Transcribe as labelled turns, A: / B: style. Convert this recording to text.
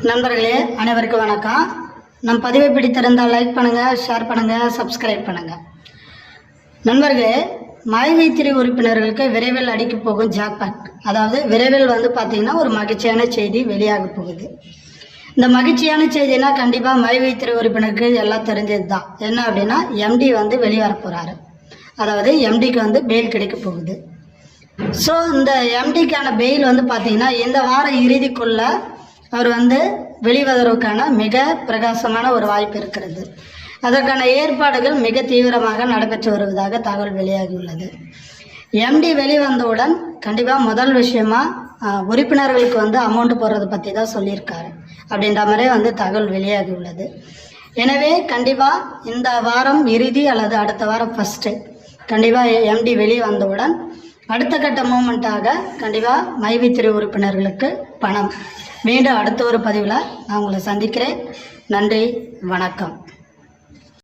A: நண்பர்களே அனைவருக்கும் வணக்கம். நம் பதிவை பிடித்திருந்தால் லைக் பண்ணுங்கள், ஷேர் பண்ணுங்கள், சப்ஸ்கிரைப் பண்ணுங்கள். நண்பர்களே, மாய்வைத்திரி உறுப்பினர்களுக்கு விரைவில் அடிக்க போகும் ஜாக்பாட், அதாவது விரைவில் பார்த்திங்கன்னா ஒரு மகிழ்ச்சியான செய்தி வெளியாக போகுது. இந்த மகிழ்ச்சியான செய்தினா கண்டிப்பாக மாய்வைத்திரி உறுப்பினருக்கு எல்லாம் தெரிஞ்சது தான். என்ன அப்படின்னா, எம்டி வெளியே வர போகிறாரு. அதாவது எம்டிக்கு பெயில் கிடைக்க போகுது. ஸோ இந்த எம்டிக்கான பெயில் பார்த்திங்கன்னா இந்த வார இறுதிக்குள்ளே அவர் வெளிவதற்கான மிக பிரகாசமான ஒரு வாய்ப்பு இருக்கிறது. அதற்கான ஏற்பாடுகள் மிக தீவிரமாக நடைபெற்று வருவதாக தகவல் வெளியாகியுள்ளது. எம்டி வெளிவந்தவுடன் கண்டிப்பாக முதல் விஷயமாக உறுப்பினர்களுக்கு அமௌண்ட் போடுறதை பற்றி தான் சொல்லியிருக்காரு அப்படின்ற மாதிரி தகவல் வெளியாகியுள்ளது. எனவே கண்டிப்பாக இந்த வாரம் இறுதி அல்லது அடுத்த வாரம் ஃபஸ்ட்டு கண்டிப்பாக எம்டி வெளியே வந்தவுடன் அடுத்த கட்ட மூமெண்ட்டாக கண்டிப்பாக மாய்வைத்திரி உறுப்பினர்களுக்கு பணம். மீண்டும் அடுத்த ஒரு பதிவில் நான் உங்களை சந்திக்கிறேன். நன்றி, வணக்கம்.